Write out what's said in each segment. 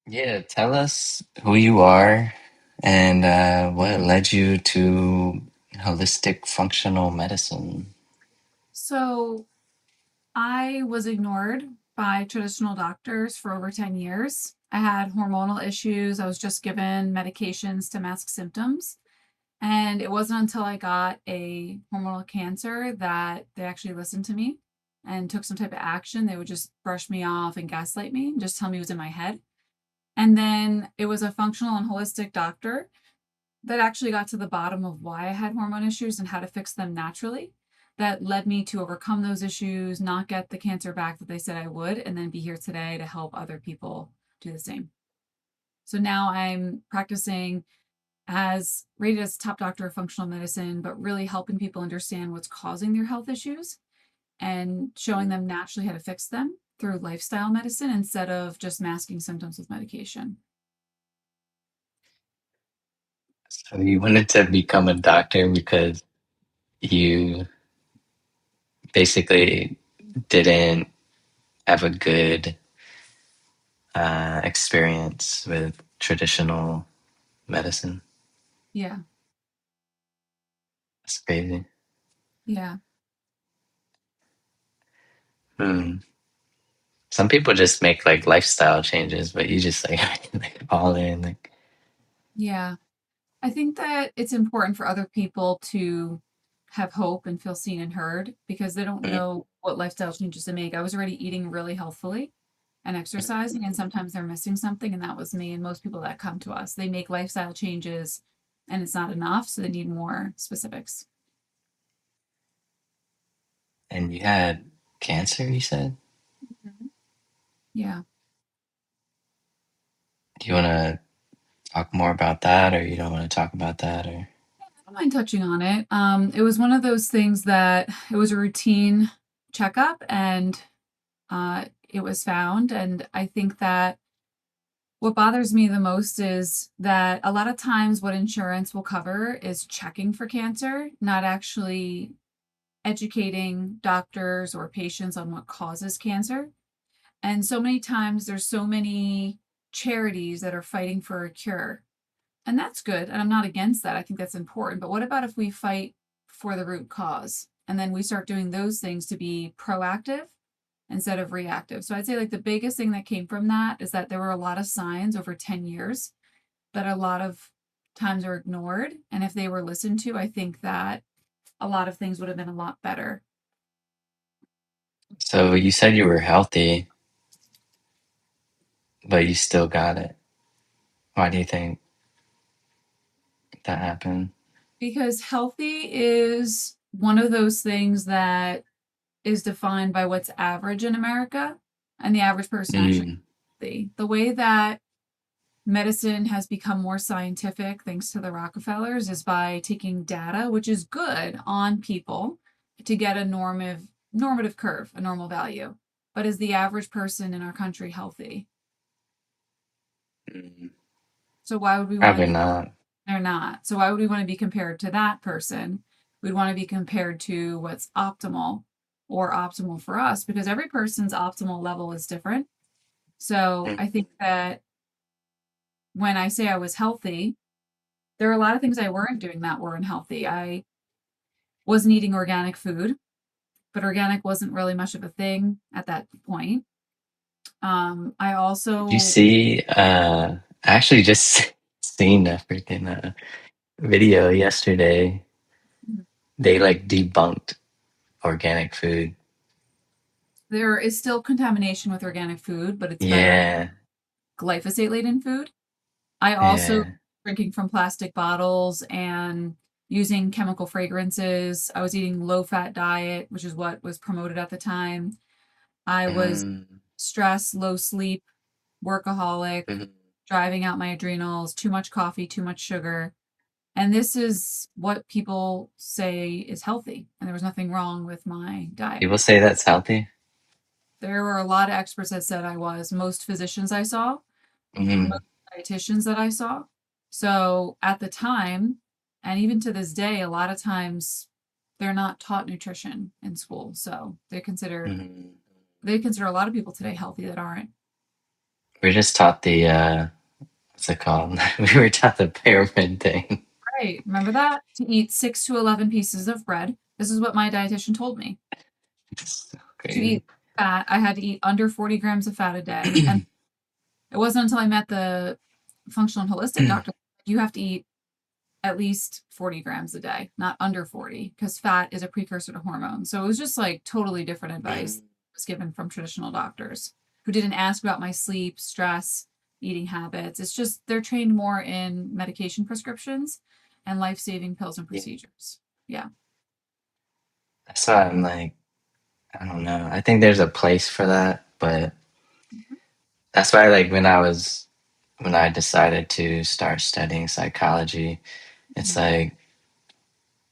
Yeah, tell us who you are and what led you to holistic functional medicine. So I was ignored by traditional doctors for over 10 years. I had hormonal issues. I was just given medications to mask symptoms. And it wasn't until I got a hormonal cancer that they actually listened to me and took some type of action. They would just brush me off and gaslight me and just tell me it was in my head. And then it was a functional and holistic doctor that actually got to the bottom of why I had hormone issues and how to fix them naturally. That led me to overcome those issues, not get the cancer back that they said I would, and then be here today to help other people do the same. So now I'm practicing as rated as top doctor of functional medicine, but really helping people understand what's causing their health issues and showing them naturally how to fix them through lifestyle medicine instead of just masking symptoms with medication. So you wanted to become a doctor because you basically didn't have a good experience with traditional medicine. Yeah. That's crazy. Yeah. Hmm. Some people just make like lifestyle changes, but you just like, like all in. Like, Yeah. I think that it's important for other people to have hope and feel seen and heard because they don't mm, know what lifestyle changes to make. I was already eating really healthfully and exercising, and sometimes they're missing something, and that was me. And most people that come to us, they make lifestyle changes and it's not enough, so they need more specifics. and you had cancer, you said? Mhm. Yeah. Do you want to talk more about that, or you don't want to talk about that, or? I don't mind touching on it. It was one of those things that it was a routine checkup and it was found. And I think that what bothers me the most is that a lot of times what insurance will cover is checking for cancer, not actually educating doctors or patients on what causes cancer. And so many times there's so many charities that are fighting for a cure. And that's good. And I'm not against that. I think that's important. But what about if we fight for the root cause and then we start doing those things to be proactive instead of reactive? So I'd say like the biggest thing that came from that is that there were a lot of signs over 10 years that a lot of times are ignored. And if they were listened to, I think that a lot of things would have been a lot better. So you said you were healthy, but you still got it. Why do you think that happened? Because healthy is one of those things that is defined by what's average in America, and the average person actually Mm. the way that medicine has become more scientific thanks to the Rockefellers is by taking data, which is good on people to get a normative curve, a normal value. But is the average person in our country healthy? Mm. So why would we want to Probably be not. they're not. So why would we want to be compared to that person? We'd want to be compared to what's optimal or optimal for us because every person's optimal level is different. So Mm. I think that when I say I was healthy, there are a lot of things I weren't doing that were unhealthy. I wasn't eating organic food, but organic wasn't really much of a thing at that point. I Did you also see? I actually just seen a freaking video yesterday. They like debunked organic food. there is still contamination with organic food, but it's better Yeah, glyphosate laden food. I also yeah. drinking from plastic bottles and using chemical fragrances. I was eating low fat diet, which is what was promoted at the time. I was Mm. stressed, low sleep, workaholic, Mhm. driving out my adrenals, too much coffee, too much sugar. And this is what people say is healthy. And there was nothing wrong with my diet. People say that's healthy. There were a lot of experts that said I was, most physicians I saw, most Mm. dietitians that I saw. So at the time, and even to this day, a lot of times they're not taught nutrition in school. So they consider Mhm. they consider a lot of people today healthy that aren't. we're just taught the what's it called? We were taught the pyramid thing. Right. Remember that? To eat 6 to 11 pieces of bread. This is what my dietitian told me. It's so To crazy. eat fat, I had to eat under 40 grams of fat a day. And it wasn't until I met the functional and holistic doctor, you have to eat at least 40 grams a day, not under 40, because fat is a precursor to hormones. So it was just like totally different advice was given from traditional doctors who didn't ask about my sleep, stress, eating habits. It's just they're trained more in medication prescriptions and life-saving pills and Yeah. procedures. Yeah. That's why I'm like, I don't know. I think there's a place for that, but Mhm. that's why like when I decided to start studying psychology, it's Mhm. like,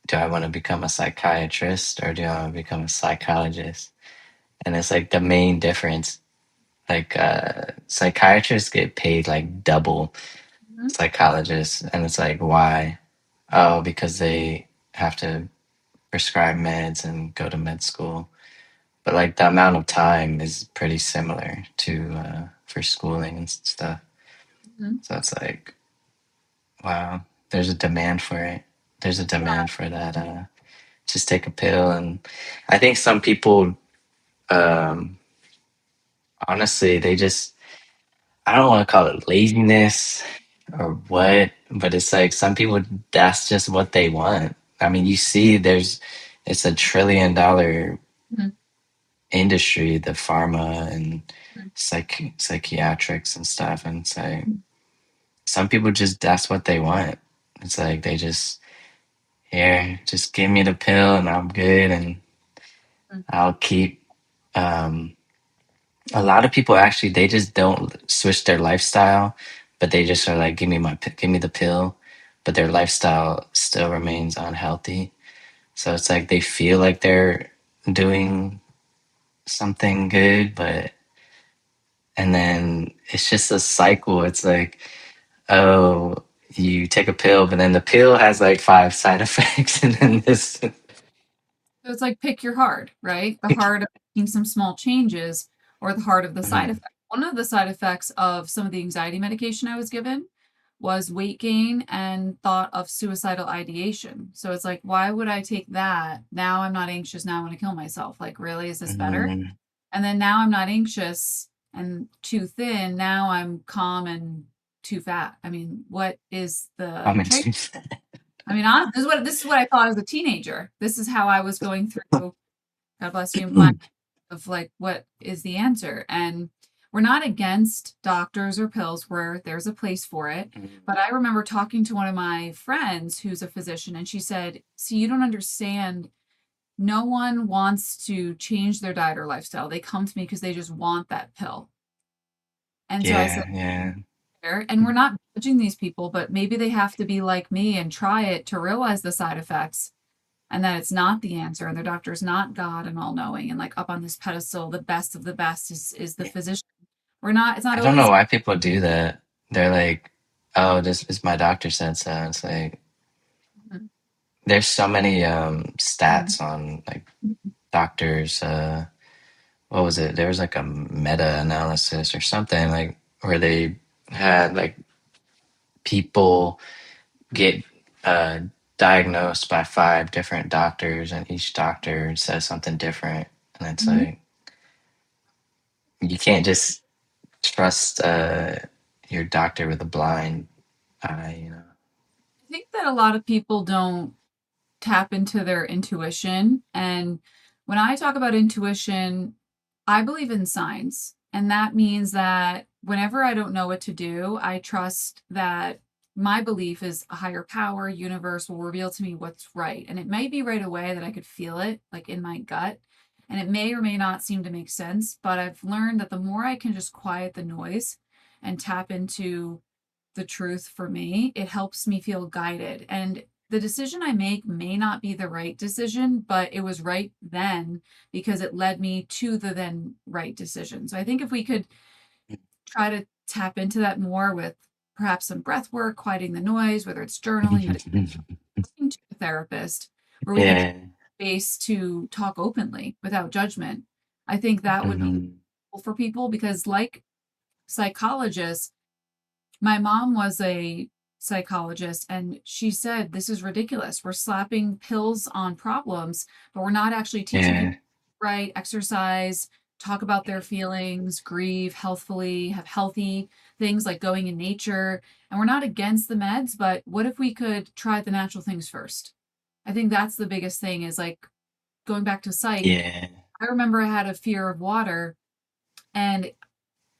do I want to become a psychiatrist or do I want to become a psychologist? And it's like the main difference. Like psychiatrists get paid like double Mhm. psychologists, and it's like why? Oh, because they have to prescribe meds and go to med school. But like the amount of time is pretty similar to for schooling and stuff. Mhm. So it's like, wow, there's a demand for it. There's a demand for that. Just take a pill, and I think some people, um, honestly, they just I don't want to call it laziness or what, but it's like some people that's just what they want. I mean, you see, it's $1 trillion Mhm. industry, the pharma and Mhm. psychiatrics and stuff, and it's like some people just that's what they want. It's like they just here, just give me the pill and I'm good, and Mhm. I'll keep. Um, a lot of people actually they just don't switch their lifestyle, but they just are like, give me the pill, but their lifestyle still remains unhealthy. So it's like they feel like they're doing something good, but and then it's just a cycle. It's like, oh, you take a pill, but then the pill has like five side effects, and then this. So it's like pick your heart, right? The heart of making some small changes or the heart of the side Mhm. effect. One of the side effects of some of the anxiety medication I was given was weight gain and thought of suicidal ideation. So it's like, why would I take that? Now I'm not anxious. Now I want to kill myself. Like, really, is this better? Mhm. And then now I'm not anxious and too thin. Now I'm calm and too fat. I mean, what is the I'm trade? into. I mean, honestly, this is what I thought as a teenager. This is how I was going through, God bless you, my of like what is the answer. And we're not against doctors or pills where there's a place for it. But I remember talking to one of my friends who's a physician, and she said, see, you don't understand. No one wants to change their diet or lifestyle. They come to me because they just want that pill. And so I said, Yeah, yeah. fair. And we're not judging these people, but maybe they have to be like me and try it to realize the side effects and that it's not the answer and their doctor is not God and all knowing and like up on this pedestal, the best of the best is the physician. We're not, it's not I don't know always. why people do that. They're like, "Oh, this is my doctor said so." It's like Mhm. there's so many Mhm. stats on like doctors. What was it? There was like a meta analysis or something like where they had like people get uh, diagnosed by five different doctors, and each doctor says something different, and it's Mhm. like you can't just trust your doctor with a blind eye, you know. I think that a lot of people don't tap into their intuition. And when I talk about intuition, I believe in signs. And that means that whenever I don't know what to do, I trust that my belief is a higher power, universe will reveal to me what's right. And it may be right away that I could feel it, like in my gut. And it may or may not seem to make sense. But I've learned that the more I can just quiet the noise and tap into the truth for me, it helps me feel guided. And the decision I make may not be the right decision, but it was right then because it led me to the then right decision. So I think if we could try to tap into that more with perhaps some breath work, quieting the noise, whether it's journaling, meditation, talking to a therapist, where we could Yeah. space to talk openly without judgment, I think that would be Mhm. helpful for people because, like psychologist. My mom was a psychologist, and she said, "This is ridiculous. We're slapping pills on problems, but we're not actually teaching people Yeah. to write, exercise, talk about their feelings, grieve healthfully, have healthy things like going in nature. And we're not against the meds, but what if we could try the natural things first?" I think that's the biggest thing is like going back to psych. Yeah. I remember I had a fear of water, and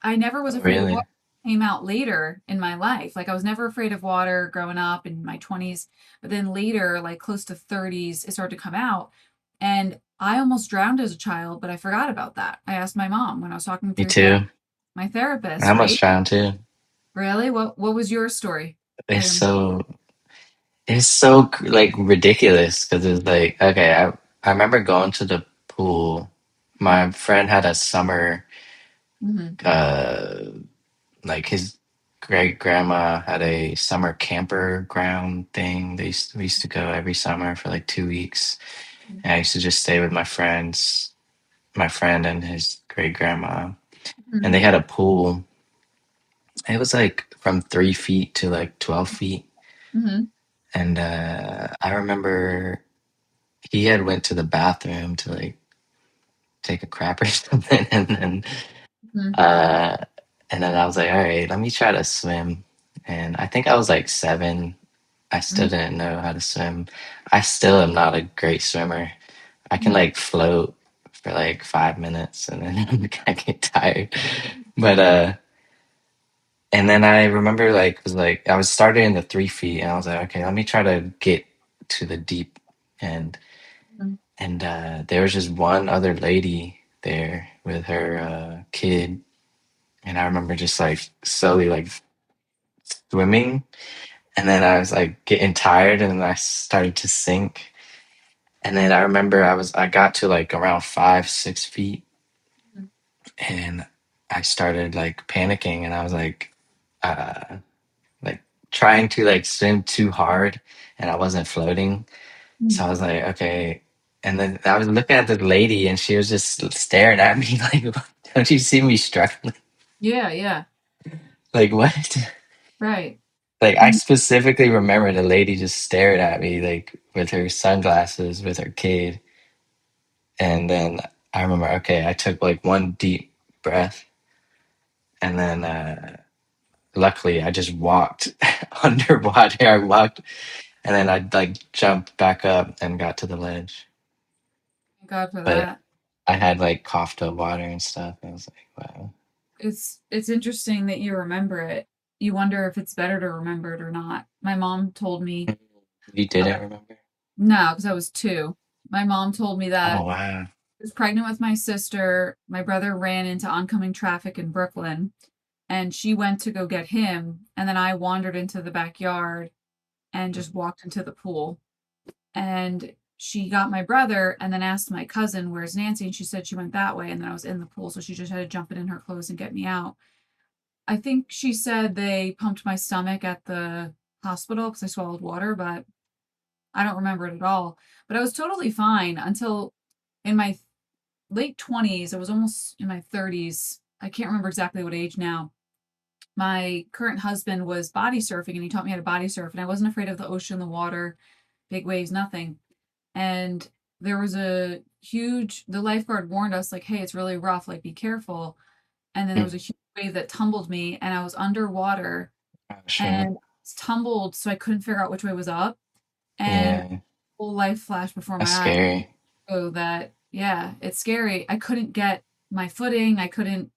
I never was Oh, afraid of really? water. It came out later in my life. Like I was never afraid of water growing up in my 20s, but then later, like close to 30s, it started to come out. And I almost drowned as a child, but I forgot about that. I asked my mom when I was talking Me through too. my I therapist, almost right? drowned too. Really? What was your story? It's I so it's so like ridiculous because it's like okay, I remember going to the pool. My friend had a summer Mhm, uh like his great grandma had a summer camper ground thing. We used to go every summer for like 2 weeks. mhm, And I used to just stay with my friend and his great grandma. And mhm, they had a pool. It was like from 3 feet to like 12 feet. mhm, And I remember he had went to the bathroom to like take a crap or something. mhm, Uh, and then I was like, all right, let me try to swim. And I think I was like 7. I still mhm, didn't know how to swim. I still am not a great swimmer. I can mhm, like float for like 5 minutes and then I get tired. But and then I remember like was like I was started in the 3 feet and I was like, okay, let me try to get to the deep end. mhm, And there was just one other lady there with her kid, and I remember just like slowly like swimming, and then I was like getting tired, and then I started to sink. And then I remember I got to like around 5, 6 feet, mhm, and I started like panicking, and I was uh, like trying to like swim too hard, and I wasn't floating. mhm. So I was like, okay. And then I was looking at the lady, and she was just staring at me like, "Don't you see me struggling? Yeah, yeah, Like what?" right. Like I Mhm, specifically remember the lady just stared at me like with her sunglasses with her kid. And then I remember, okay, I took like one deep breath, and then luckily I just walked underwater. I walked, and then I like jumped back up and got to the ledge. Thank God for But that. I had like coughed up water and stuff. I was like, wow. It's interesting that you remember it. You wonder if it's better to remember it or not. My mom told me You uh, didn't remember? no, because I was 2. My mom told me Oh that wow. I was pregnant with my sister. My brother ran into oncoming traffic in Brooklyn, and she went to go get him, and then I wandered into the backyard and just walked into the pool. And she got my brother and then asked my cousin, "Where's Nancy?" And she said she went that way, and then I was in the pool, so she just had to jump in her clothes and get me out. I think she said they pumped my stomach at the hospital because I swallowed water, but I don't remember it at all. But I was totally fine until in my late 20s. I was almost in my 30s. I can't remember exactly what age now. My current husband was body surfing and he taught me how to body surf. And I wasn't afraid of the ocean, the water, big waves, nothing. And there was the lifeguard warned us, like, hey, it's really rough, like, be careful. And then there was a Mm. huge wave that tumbled me and I was underwater Oh shit. and tumbled so I couldn't figure out which way was up. And Yeah, whole life flashed before that's my eyes. scary. So that, yeah, it's scary. I couldn't get my footing. I couldn't.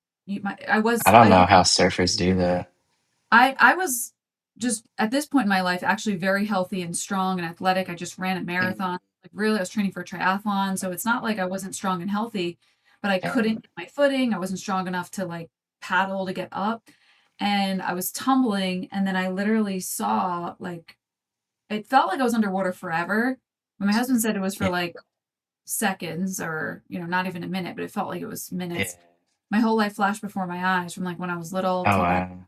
I I was. don't know how surfers do that. I was just at this point in my life actually very healthy and strong and athletic. I just ran a Mm. marathon. Like really, I was training for a triathlon, so it's not like I wasn't strong and healthy, but I Yeah. couldn't get my footing. I wasn't strong enough to like paddle to get up, and I was tumbling. And then I literally saw like it felt like I was underwater forever. But my husband said it was for Yeah. like seconds or not even a minute, but it felt like it was Yeah. minutes. My whole life flashed before my eyes from like when I was little Oh to like wow.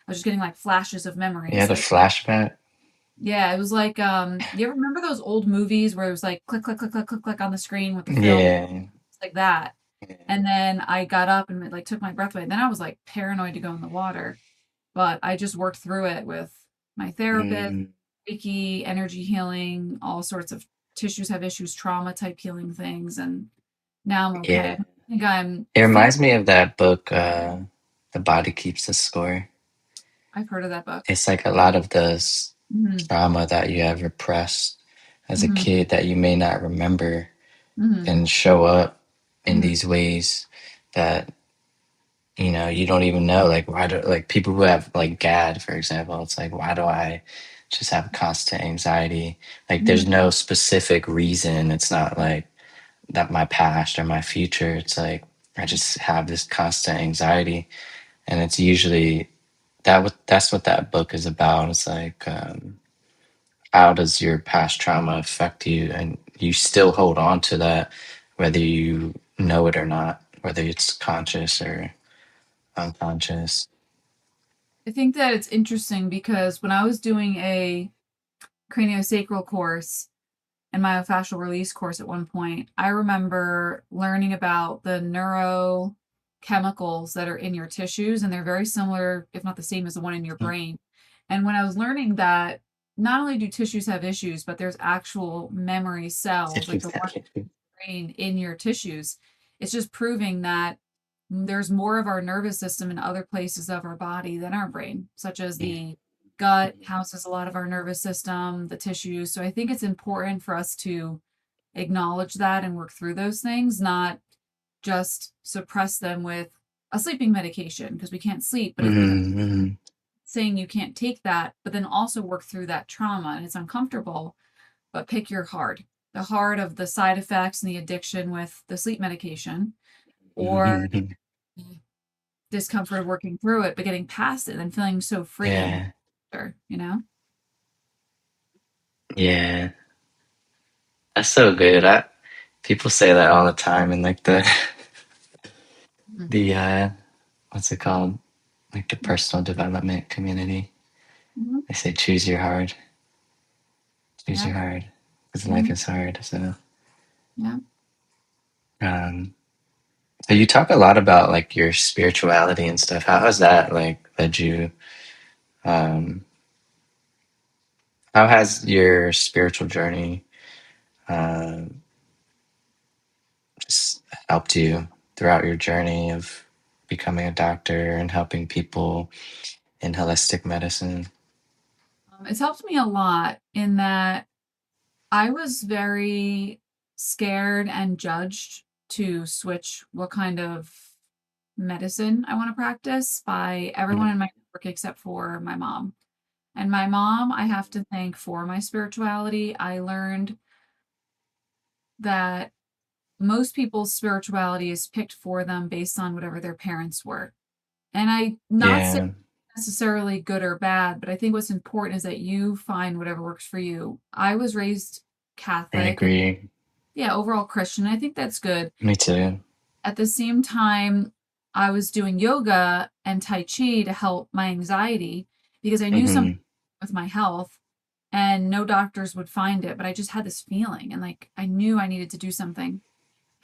I was just getting like flashes of Yeah, memories. the Like flashback. yeah, it was like you ever remember those old movies where it was like click click click click click click on the screen with the film? Yeah. It's like that. And then I got up and like took my breath away. Then I was like paranoid to go in the water, but I just worked through it with my therapist, Mm, Reiki, energy healing, all sorts of tissues have issues, trauma type healing things, and now I'm okay. yeah. I think I'm It figuring. reminds me of that book, The Body Keeps the Score. I've heard of that book. It's like a lot of the Mhm, trauma that you have repressed as a mhm, kid that you may not remember mhm, can show up in mhm, these ways that you don't even know, like why do like people who have like GAD, for example, it's like why do I just have constant anxiety? Like mhm. there's no specific reason. It's not like that my past or my future. It's like I just have this constant anxiety, and it's usually that's what that book is about. It's like how does your past trauma affect you, and you still hold on to that whether you know it or not, whether it's conscious or unconscious. I think that it's interesting because when I was doing a craniosacral course and myofascial release course at one point, I remember learning about the neurochemicals that are in your tissues, and they're very similar, if not the same, as the one in your brain. And when I was learning that, not only do tissues have issues, but there's actual memory cells, like the one brain in your tissues. It's just proving that there's more of our nervous system in other places of our body than our brain, such as Yeah. the gut houses a lot of our nervous system, the tissues. So I think it's important for us to acknowledge that and work through those things, not just suppress them with a sleeping medication because we can't sleep. But if Mhm, saying you can't take that, but then also work through that trauma and it's uncomfortable, but pick your heart, the heart of the side effects and the addiction with the sleep medication, or mhm, mhm. the discomfort of working through it, but getting past it and feeling so free and Yeah, better, you know? yeah, that's so good. People say that all the time in like the Mhm. the what's it called? Like the personal development community. Mhm. They say choose Yeah. your hard, because life Mhm. is hard. Yeah. Um, so you talk a lot about like your spirituality and stuff. How has that like led you? Um, how has your spiritual journey uh, just helped you throughout your journey of becoming a doctor and helping people in holistic medicine? It's helped me a lot in that I was very scared and judged to switch what kind of medicine I want to practice by everyone in Mm, my network except for my mom. And my mom, I have to thank for my spirituality. I learned that most people's spirituality is picked for them based on whatever their parents were. And I not say yeah, necessarily good or bad, but I think what's important is that you find whatever works for you. I was raised I Catholic and agree. yeah, overall Christian. I think that's good. Me too. At the same time, I was doing yoga and Tai Chi to help my anxiety because I knew something Hmm. with my health and no doctors would find it, but I just had this feeling and like I knew I needed to do something.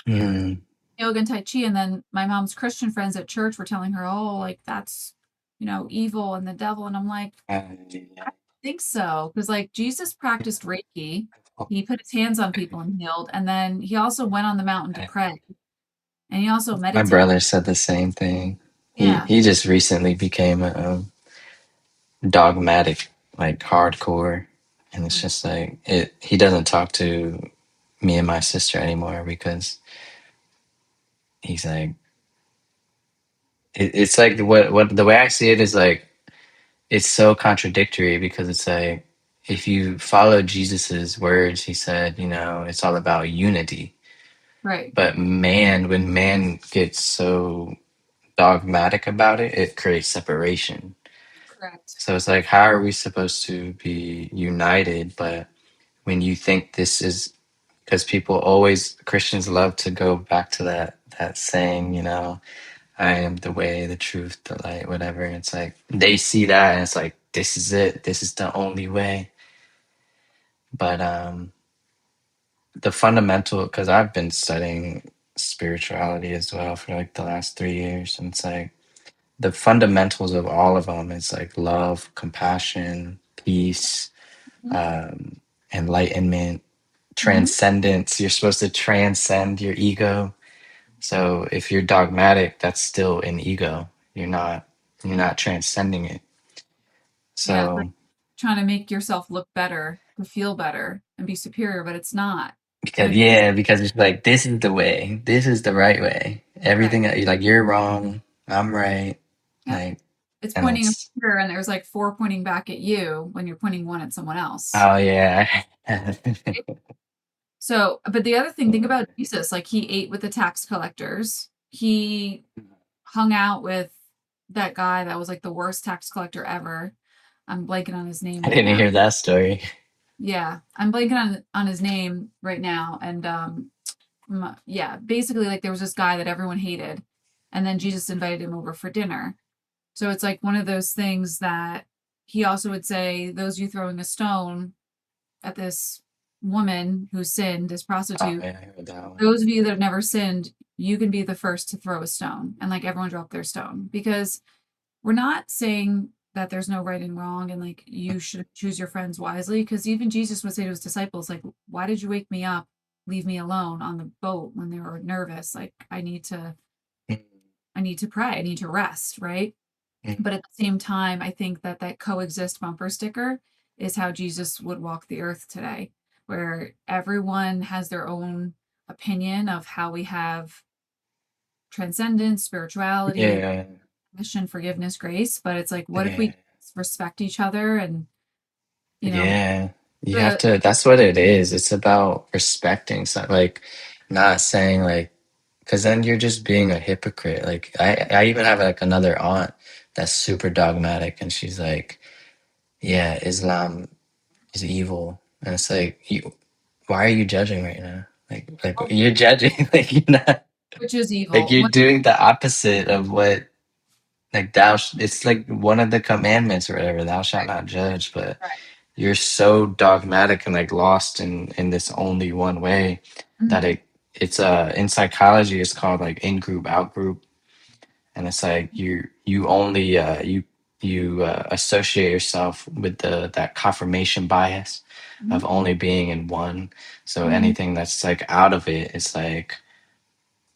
Mm. Yoga and Tai Chi, and then my mom's Christian friends at church were telling her, "Oh, like that's, evil and the devil." And I'm like, I don't think so, because like Jesus practiced Reiki. He put his hands on people and healed, and then he also went on the mountain to pray, and he also My meditated. brother said the same thing. He Yeah, he just recently became a dogmatic, like hardcore, and it's mm, just like it. He doesn't talk to me and my sister anymore because he's like it's like what the way I see it is like it's so contradictory because it's like if you follow Jesus's words, he said, it's all about unity. right, But man, when man gets so dogmatic about it, it creates separation. correct, So it's like, how are we supposed to be united? But when you think this is because Christians love to go back to that saying, I am the way, the truth, the light, whatever. And it's like they see that and it's like, this is it. This is the only way. But the fundamental, because I've been studying. spirituality as well for like the last 3 years, and it's like the fundamentals of all of them is like love, compassion, peace, um, enlightenment, Mm-hmm. transcendence. You're supposed to transcend your ego. So if you're dogmatic, that's still an ego. You're not transcending it. Yeah, it's like So trying to make yourself look better, to feel better, and be superior, but it's not. And because it's just yeah, because it's like this is the way. This is the right way. right. Everything like you're wrong, I'm right. Yep. Like It's and pointing a it's finger, and there's like four pointing back at you when you're pointing one at someone else. oh yeah. Right? So, but the other thing, think about Jesus. Like he ate with the tax collectors. He hung out with that guy that was like the worst tax collector ever. I'm blanking on his name I right didn't now. hear that story. Yeah, I'm blanking on his name right now. And yeah, basically like there was this guy that everyone hated, and then Jesus invited him over for dinner. So it's like one of those things that he also would say, those of you throwing a stone at this woman who sinned, this Oh prostitute, yeah, I heard that one. those of you that have never sinned, you can be the first to throw a stone. And like everyone dropped their stone, because we're not saying that there's no right and wrong and like you should choose your friends wisely. Because even Jesus would say to his disciples, like, why did you wake me up, leave me alone on the boat when they were nervous? Like I need to pray, I need to rest, right? But at the same time, I think that that coexist bumper sticker is how Jesus would walk the earth today, where everyone has their own opinion of how we have transcendence, spirituality, Yeah, mission, forgiveness, grace. But it's like, what if yeah, we respect each other and, you know, yeah. You have the, to. That's what it is. It's about respecting. So, like, not saying like, because then you're just being a hypocrite. Like, I even have like another aunt that's super dogmatic, and she's like, yeah, Islam is evil, and it's like, why are you judging right now? Like you're judging. Like you're not. which is Like evil. you're doing the opposite of what like it's like one of the commandments or whatever, thou shalt Right, not judge, but right. you're so dogmatic and like lost in this only one way that Mhm. it's in psychology it's called like in group out group, and it's like you only associate yourself with the that confirmation bias Mhm. of only being in one, so Mhm. anything that's like out of it, it's like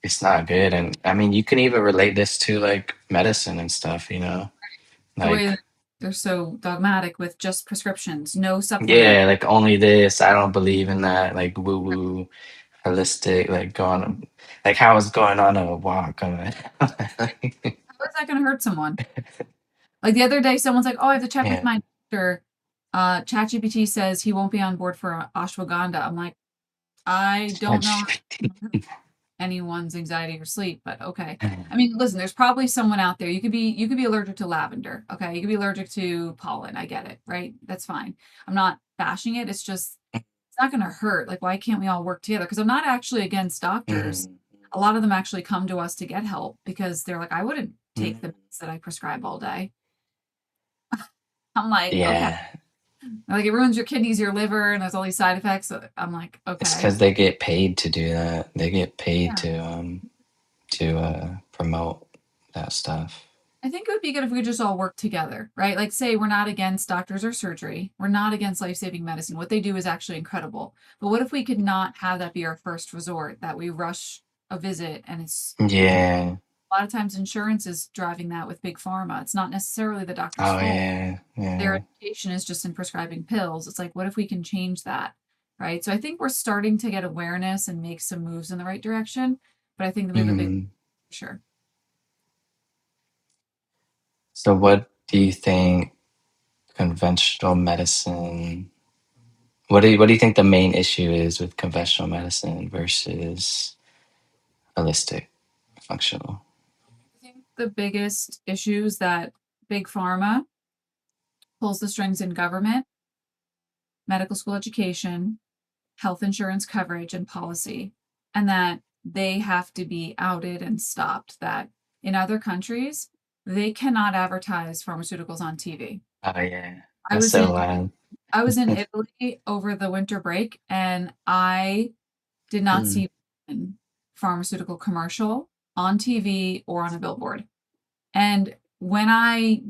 it's not good. And I mean you can even relate this to like medicine and stuff, The way that like they're so dogmatic with just prescriptions, no supplement. yeah, like only this. I don't believe in that. Like woo woo, holistic. Like going, like how I was going on a walk. How is that going to hurt someone? Like the other day, someone's like, "Oh, I have to check with yeah, my doctor." ChatGPT says he won't be on board for ashwagandha. I'm like, I don't know how anyone's anxiety or sleep, but okay. I mean, listen, there's probably someone out there. You could be allergic to lavender. Okay, you could be allergic to pollen. I get it, right? That's fine. I'm not bashing it. It's just it's not going to hurt. Like, why can't we all work together? Because I'm not actually against doctors. A lot of them actually come to us to get help because they're like, I wouldn't take the meds that I prescribe all day. I'm like, okay. yeah. Like it ruins your kidneys, your liver, and there's all these side effects. So I'm like, It's okay. because they get paid to do that. They get paid Yeah. to promote that stuff. I think it would be good if we just all work together, right? Like, say we're not against doctors or surgery. We're not against life-saving medicine. What they do is actually incredible. But what if we could not have that be our first resort, that we rush a visit and it's Yeah. a lot of times insurance is driving that with big pharma. It's not necessarily the doctor's Oh fault. yeah. Their Yeah. education is just in prescribing pills. It's like, what if we can change that? Right. So I think we're starting to get awareness and make some moves in the right direction. But I think that we have a big Mhm. sure. So what do you think conventional medicine? What do you think the main issue is with conventional medicine versus holistic functional? I think the biggest issues that big pharma pulls the strings in government, medical school education, health insurance coverage, and policy, and that they have to be outed and stopped. That in other countries, they cannot advertise pharmaceuticals on TV. Oh yeah, I that's was in so loud. I was in Italy over the winter break and I did not Mm. see pharmaceutical commercial on TV or on a billboard. And when I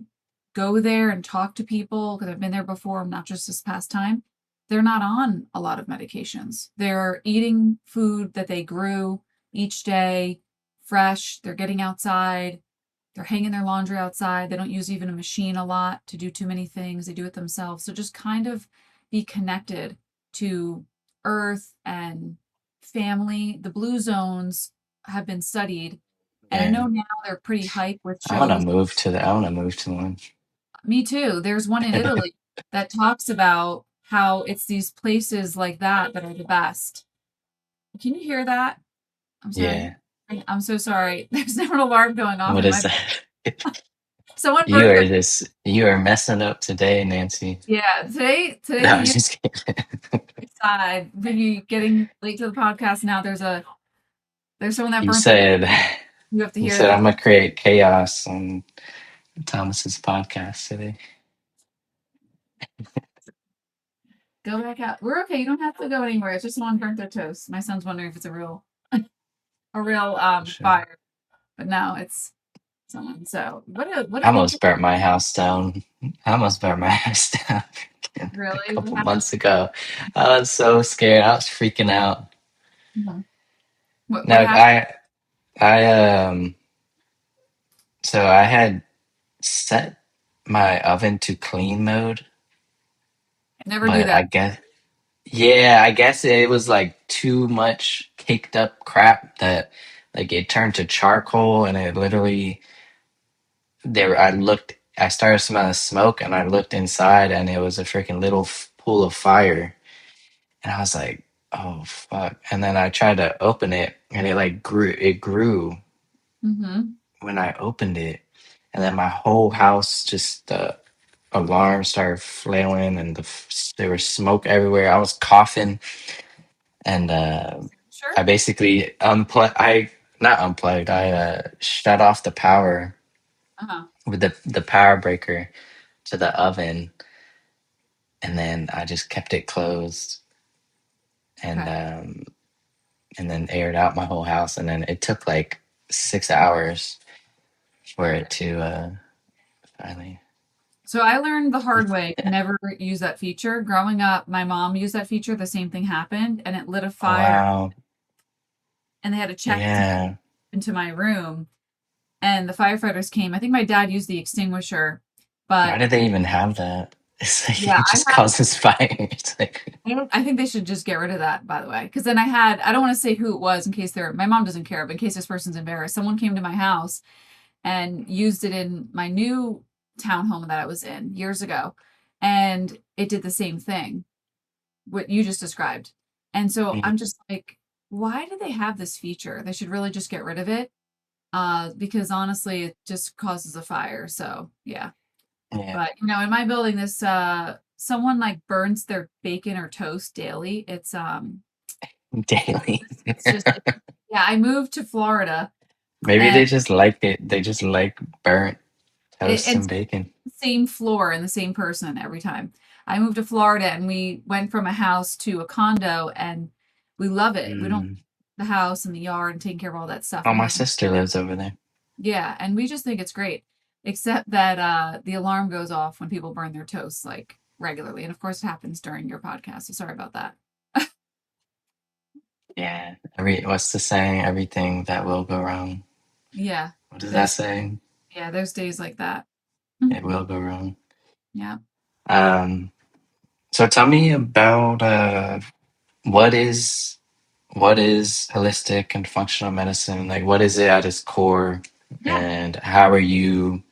go there and talk to people, because I've been there before, not just this past time, they're not on a lot of medications. They're eating food that they grew each day, fresh. They're getting outside. They're hanging their laundry outside. They don't use even a machine a lot to do too many things. They do it themselves. So just kind of be connected to earth and family. The blue zones have been studied, and I Yeah. know now they're pretty hype with I want to shows. move to the. I want to move to one. Me too. There's one in Italy that talks about how it's these places like that are the best. Can you hear that? I'm sorry. Yeah. I'm so sorry. There's never an alarm going off What in is my. that? Someone You burned are their. just. You are messing up today, Nancy. Yeah, today No, the I'm unit just kidding. side. Maybe getting late to the podcast now. There's someone that You burnt their. said. You have to You hear said this. I'm gonna create chaos on Thomas's podcast today. Go back out. We're okay. You don't have to go anywhere. It's just someone burnt their toast. My son's wondering if it's a real Sure. fire, but no, it's someone. So what I an almost interesting. burnt my house down. I almost burnt my house down a Really, what couple happened? months ago. I was so scared. I was freaking out. Mhm. What Now happened? I so I had set my oven to clean mode, Never do but that. I guess it was like too much caked up crap that like it turned to charcoal and it literally there I started smelling smoke and I looked inside and it was a freaking little pool of fire and I was like, oh fuck. And then I tried to open it and it grew Mm-hmm. when I opened it. And then my whole house just the alarm started flailing and there was smoke everywhere. I was coughing and I Sure. basically unplugged. I not unplugged. I shut off the power Uh-huh. with the power breaker to the oven, and then I just kept it closed Okay. and and then aired out my whole house. And then it took like 6 hours for it to finally. So I learned the hard way to never use that feature. Growing up, my mom used that feature. The same thing happened, and it lit a Oh fire, wow! and they had to check to Yeah. into my room. And the firefighters came. I think my dad used the extinguisher, Why but did they even have that? It's like yeah, it I just had. causes fire. It's like I think they should just get rid of that, by the way. Because then I don't want to say who it was in case my mom doesn't care, but in case this person's embarrassed, someone came to my house and used it in my new townhome that I was in years ago. And it did the same thing, what you just described. And so I'm just like, why do they have this feature? They should really just get rid of it. Because honestly, it just causes a fire. So yeah. yeah, But in my building, this someone like burns their bacon or toast daily. daily. It's just yeah, I moved to Florida Maybe and they just like it. They just like burnt toast it's and bacon. the same floor and the same person every time. I moved to Florida and we went from a house to a condo and we love it. We don't Mm. the house and the yard and taking care of all that stuff. Oh, We my have sister lives over there. yeah, and we just think it's great. Except that the alarm goes off when people burn their toast like regularly. And of course it happens during your podcast. So sorry about that. Yeah. What's the saying? Everything that will go wrong. Yeah. What does that There's say? yeah, there's days like that. It will go wrong. Yeah. Um. So tell me about what is what is holistic and functional medicine? Like, what is it at its core, Yeah. and how are you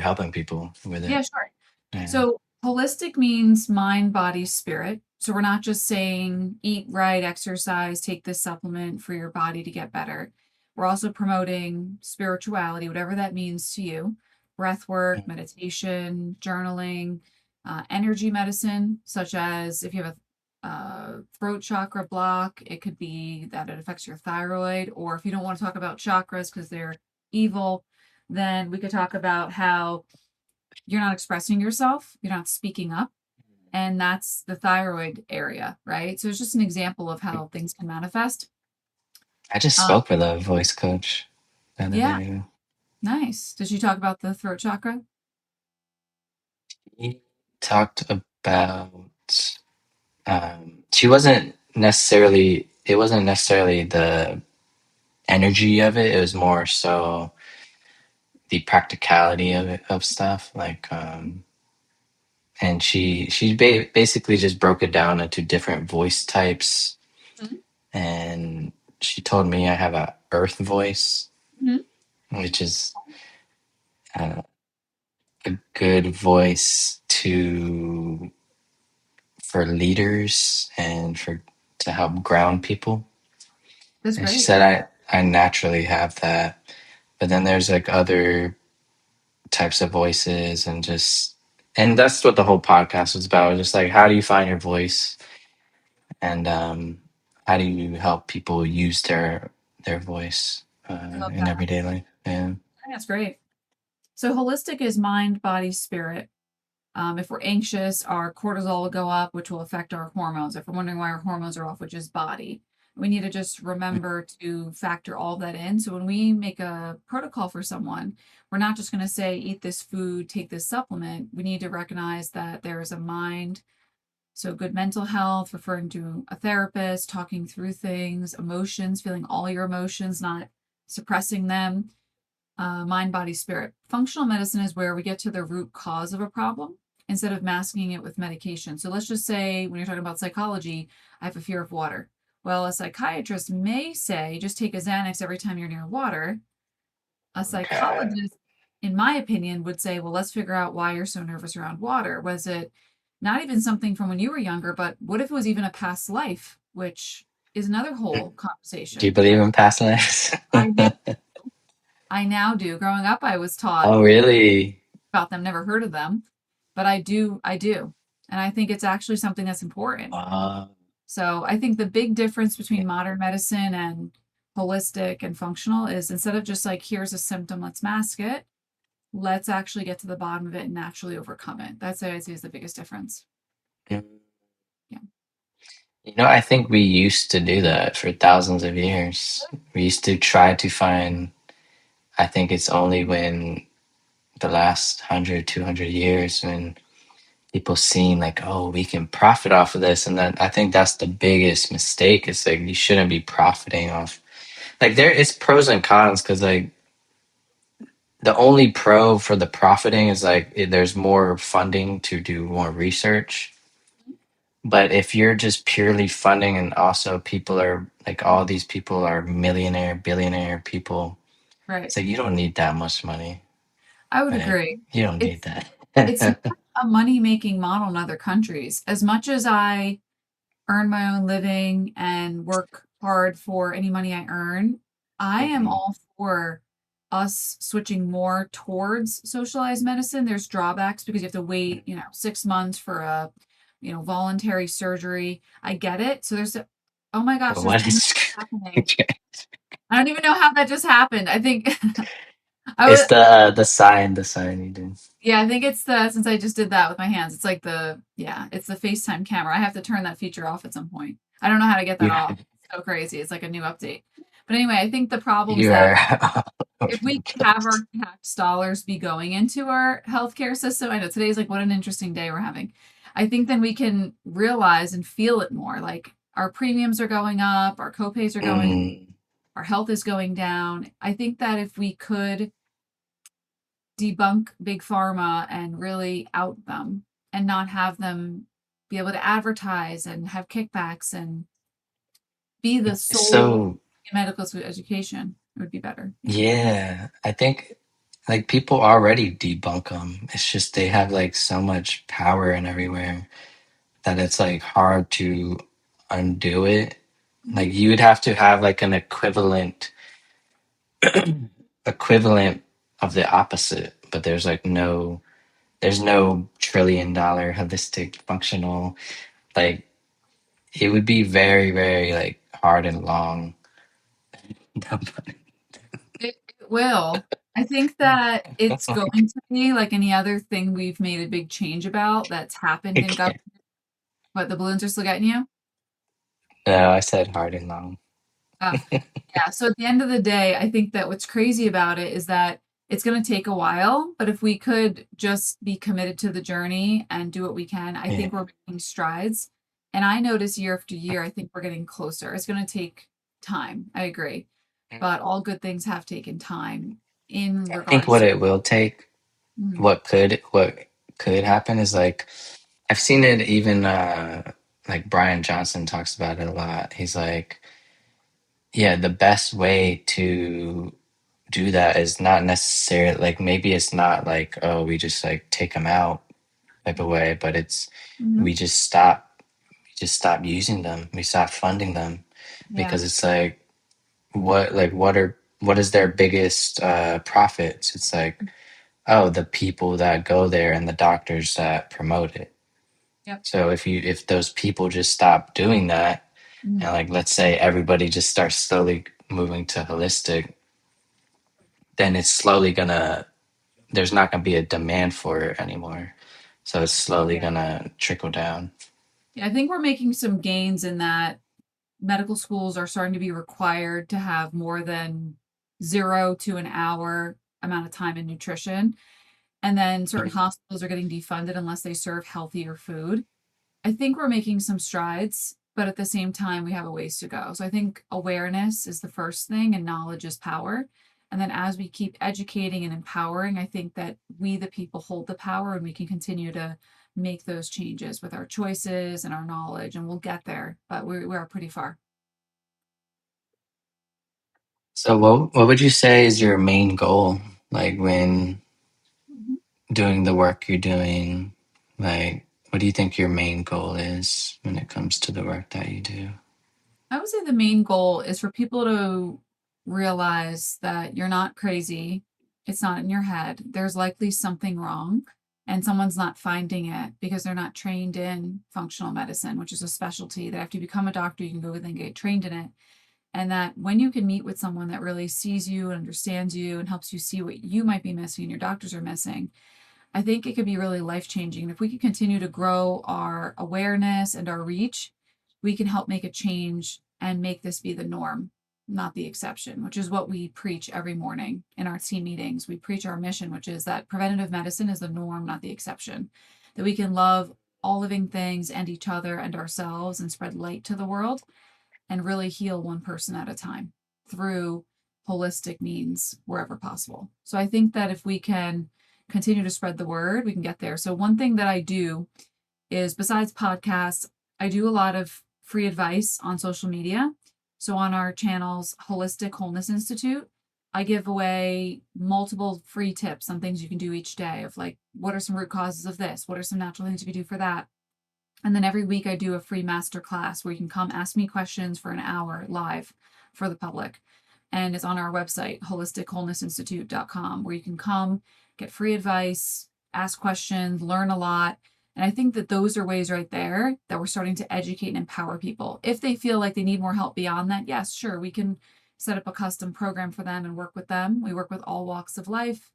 helping people with it? Yeah, sure. Yeah. So holistic means mind, body, spirit. So we're not just saying eat right, exercise, take this supplement for your body to get better. We're also promoting spirituality, whatever that means to you, breath work, meditation, journaling, energy medicine, such as if you have a throat chakra block, it could be that it affects your thyroid, or if you don't want to talk about chakras because they're evil, then we could talk about how you're not expressing yourself, you're not speaking up, and that's the thyroid area, right? So it's just an example of how things can manifest. I just Uh, spoke with a voice coach the other yeah, day. nice. Did she talk about the throat chakra? He talked about she wasn't necessarily it wasn't necessarily the energy of it. It was more so the practicality of it of stuff. And she basically just broke it down into different voice types. And she told me I have a earth voice, Mm-hmm. which is uh, a good voice to for leaders and for to help ground people. That's And she great. said I naturally have that. But then there's like other types of voices and that's what the whole podcast was about. Just like how do you find your voice and how do you help people use their voice I love in that. everyday life? Yeah. I think that's great. So holistic is mind, body, spirit. If we're anxious, our cortisol will go up, which will affect our hormones. If we're wondering why our hormones are off, which is body, we need to just remember to factor all that in. So when we make a protocol for someone, we're not just going to say, eat this food, take this supplement. We need to recognize that there is a mind. So good mental health, referring to a therapist, talking through things, emotions, feeling all your emotions, not suppressing them, mind, body, spirit. Functional medicine is where we get to the root cause of a problem instead of masking it with medication. So let's just say when you're talking about psychology, I have a fear of water. Well, a psychiatrist may say just take a Xanax every time you're near water. A Okay. psychologist, in my opinion, would say, well, let's figure out why you're so nervous around water. Was it not even something from when you were younger, but what if it was even a past life, which is another whole Do you conversation. believe in past lives? I now, I now do. Growing up, I was taught Oh, really? about them, never heard of them, but I do. And I think it's actually something that's important. Uh, So I think the big difference between modern medicine and holistic and functional is instead of just like, here's a symptom, let's mask it, let's actually get to the bottom of it and actually overcome it. That's what I see is the biggest difference. Yeah. I think we used to do that for thousands of years. We used to try to find, I think it's only when the last 100, 200 years when people seen like, oh, we can profit off of this. And then I think that's the biggest mistake. It's like you shouldn't be profiting off. Like there is pros and cons because like the only pro for the profiting is like there's more funding to do more research. But if you're just purely funding and also people are like all these people are millionaire, billionaire people, Right. it's like you don't need that much money. I would Like agree. you don't need It's it's that. not a money making model in other countries. As much as I earn my own living and work hard for any money I earn, I am Mhm. all for us switching more towards socialized medicine. There's drawbacks because you have to wait, 6 months for a, voluntary surgery. I get it. So oh my gosh, there's What too much is happening. I don't even know how that just happened. I think I it's was the sign you did. Yeah, I think it's since I just did that with my hands, it's like it's the FaceTime camera. I have to turn that feature off at some point. I don't know how to get that You off. It's so crazy. It's like a new update. But anyway, I think the problems you that are if we could have our tax dollars be going into our healthcare system, I know today's like what an interesting day we're having. I think then we can realize and feel it more. Like our premiums are going up, our copays are going, mm, our health is going down. I think that if we could debunk Big Pharma and really out them and not have them be able to advertise and have kickbacks and be the sole so medical education, it would be better. Yeah. yeah, I think like people already debunk them. It's just they have like so much power and everywhere that it's like hard to undo it. Mhm. Like you'd have to have like an equivalent of the opposite, but there's no trillion-dollar holistic functional like it would be very very like hard and long. It will. I think that it's going to be like any other thing we've made a big change about that's happened in government, but the balloons are still getting you. No, I said hard and long. Uh, yeah. So at the end of the day, I think that what's crazy about it is that it's going to take a while, but if we could just be committed to the journey and do what we can, I Yeah. think we're making strides. And I notice year after year, I think we're getting closer. It's going to take time. I agree. But all good things have taken time in I think regards what to. it will take, Mhm. what could happen is like I've seen it even like Brian Johnson talks about it a lot. He's like, yeah, the best way to do that is not necessarily like maybe it's not like, oh, we just like take them out type of way, but it's Mhm. we just stop using them. We stop funding them Yeah. because it's like what is their biggest profits? It's like, oh, the people that go there and the doctors that promote it. Yep. So if those people just stop doing that, Mhm. and like let's say everybody just starts slowly moving to holistic, then it's slowly gonna there's not gonna be a demand for it anymore. So it's slowly Yeah. gonna trickle down. Yeah. I think we're making some gains in that medical schools are starting to be required to have more than 0 to an hour amount of time in nutrition. And then certain Mhm. hospitals are getting defunded unless they serve healthier food. I think we're making some strides, but at the same time, we have a ways to go. So I think awareness is the first thing, and knowledge is power. And then as we keep educating and empowering, I think that we, the people, hold the power and we can continue to make those changes with our choices and our knowledge, and we'll get there. But we are pretty far. So what would you say is your main goal? Like when Mhm. doing the work you're doing, like what do you think your main goal is when it comes to the work that you do? I would say the main goal is for people to realize that you're not crazy. It's not in your head. There's likely something wrong, and someone's not finding it because they're not trained in functional medicine, which is a specialty that after you become a doctor, you can go and get trained in it. And that when you can meet with someone that really sees you and understands you and helps you see what you might be missing and your doctors are missing, I think it could be really life changing. If we could continue to grow our awareness and our reach, we can help make a change and make this be the norm, not the exception, which is what we preach every morning in our team meetings. We preach our mission, which is that preventative medicine is the norm, not the exception, that we can love all living things and each other and ourselves and spread light to the world and really heal one person at a time through holistic means wherever possible. So I think that if we can continue to spread the word, we can get there. So one thing that I do is besides podcasts, I do a lot of free advice on social media. So on our channels, Holistic Wholeness Institute, I give away multiple free tips on things you can do each day of like, what are some root causes of this? What are some natural things you can do for that? And then every week I do a free master class where you can come ask me questions for an hour live for the public. And it's on our website, holistichwholenessinstitute.com, where you can come, get free advice, ask questions, learn a lot. And I think that those are ways right there that we're starting to educate and empower people. If they feel like they need more help beyond that, yes, sure, we can set up a custom program for them and work with them. We work with all walks of life,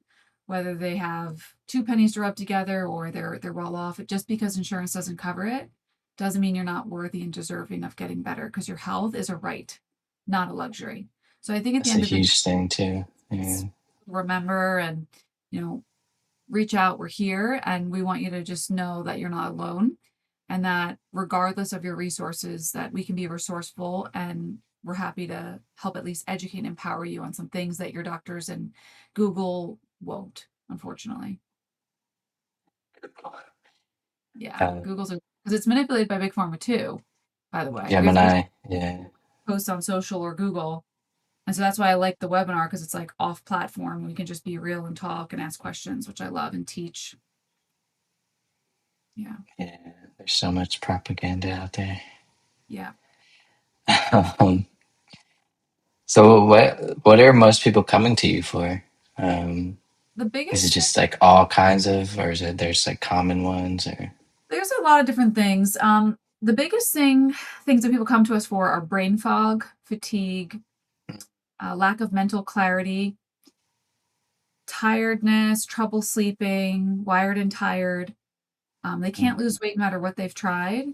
whether they have two pennies to rub together or they're well off. Just because insurance doesn't cover it doesn't mean you're not worthy and deserving of getting better because your health is a right, not a luxury. So I think at the That's a end of the day, huge thing too. Yeah. remember and you know reach out. We're here, and we want you to just know that you're not alone, and that regardless of your resources, that we can be resourceful and we're happy to help at least educate and empower you on some things that your doctors and Google won't, unfortunately. Yeah, Uh, Google's because it's manipulated by Big Pharma too, by the way. We have to be Gemini. Yeah. post on social or Google. And so that's why I like the webinar because it's like off platform. We can just be real and talk and ask questions, which I love and teach. Yeah. Yeah. There's so much propaganda out there. Yeah. um, so what are most people coming to you for? Um, The is it biggest thing, just like all kinds of, or is it there's like common ones, or there's a lot of different things. The biggest things that people come to us for are brain fog, fatigue, lack of mental clarity, tiredness, trouble sleeping, wired and tired. They can't lose weight no matter what they've tried.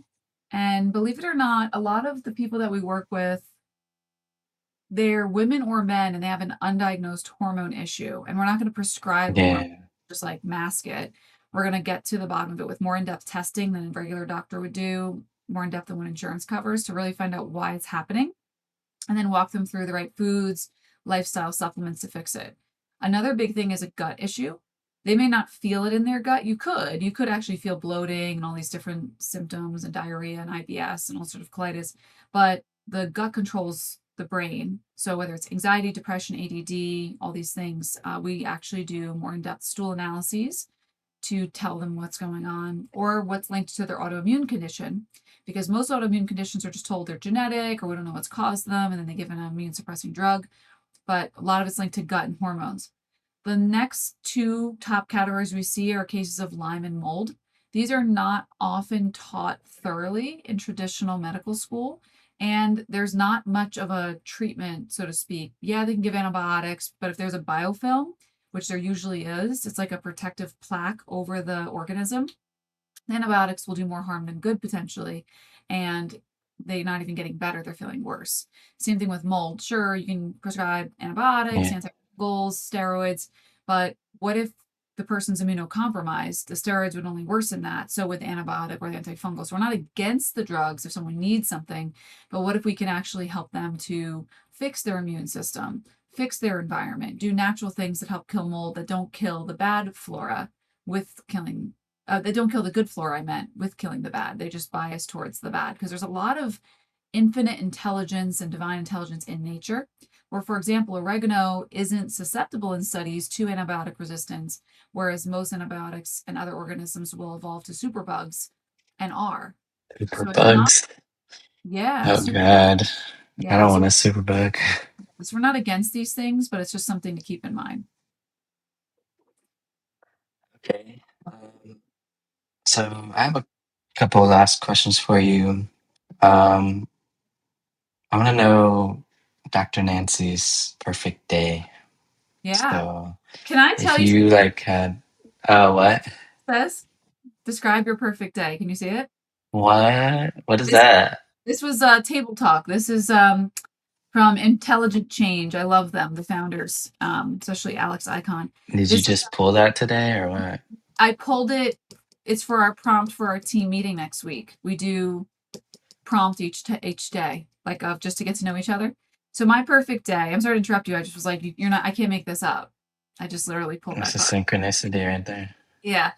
And believe it or not, a lot of the people that we work with they're women or men and they have an undiagnosed hormone issue, and we're not going to prescribe hormone, Yeah. just like mask it. We're going to get to the bottom of it with more in-depth testing than a regular doctor would do, more in-depth than what insurance covers, to really find out why it's happening, and then walk them through the right foods, lifestyle supplements to fix it. Another big thing is a gut issue. They may not feel it in their gut. You could actually feel bloating and all these different symptoms and diarrhea and IBS and ulcerative colitis, but the gut controls the brain. So whether it's anxiety, depression, ADD, all these things, we actually do more in-depth stool analyses to tell them what's going on or what's linked to their autoimmune condition. Because most autoimmune conditions are just told they're genetic or we don't know what's caused them, and then they give an immune suppressing drug. But a lot of it's linked to gut and hormones. The next two top categories we see are cases of Lyme and mold. These are not often taught thoroughly in traditional medical school, and there's not much of a treatment, so to speak. Yeah, they can give antibiotics, but if there's a biofilm, which there usually is, it's like a protective plaque over the organism. The antibiotics will do more harm than good potentially, and they're not even getting better, they're feeling worse. Same thing with mold. Sure, you can prescribe antibiotics, Yeah. antifungals, steroids, but what if the person's immunocompromised? The steroids would only worsen that. So with the antibiotic or the antifungals, we're not against the drugs if someone needs something, but what if we can actually help them to fix their immune system, fix their environment, do natural things that help kill mold, that don't kill the bad flora with killing they don't kill the good flora, I meant, with killing the bad. They just bias towards the bad because there's a lot of infinite intelligence and divine intelligence in nature. Where, for example, oregano isn't susceptible in studies to antibiotic resistance, whereas most antibiotics and other organisms will evolve to superbugs and are. Super So it's not, bugs. yeah, Oh super, God. I yeah. don't So, want a super bug. we're not against these things, but it's just something to keep in mind. Okay. So I have a couple last questions for you. Um, I want to know Dr. Nancy's perfect day. Yeah. So Can I tell if you you something like had, what? it says? Describe your perfect day. Can you see it? What? What is This that? this was Table Talk. This is from Intelligent Change. I love them, the founders, especially Alex Icon. Did you This is just pull that today or what? I pulled it. It's for our prompt for our team meeting next week. We do prompt each day, like of just to get to know each other. So my perfect day. I'm sorry to interrupt you. I just was like, you're not. I can't make this up. I just literally pulled It's that a card. synchronicity right there. Yeah.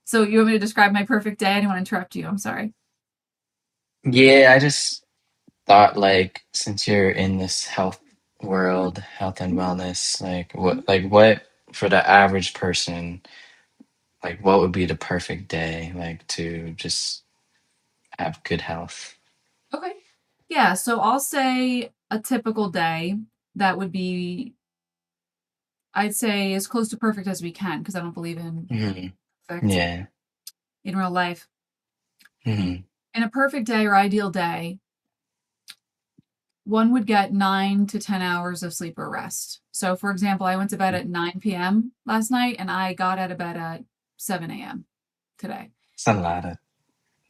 So you want me to describe my perfect day? I didn't want to interrupt you. I'm sorry. Yeah, I just thought like since you're in this health world, health and wellness, like what for the average person, like what would be the perfect day like to just have good health? Okay. Yeah. So I'll say a typical day that would be, I'd say, as close to perfect as we can because I don't believe in Hmm. perfect Yeah. in real life. Hmm. In a perfect day or ideal day, one would get 9 to 10 hours of sleep or rest. So, for example, I went to bed at 9 p.m. last night and I got out of bed at 7 a.m. today, That's a lot of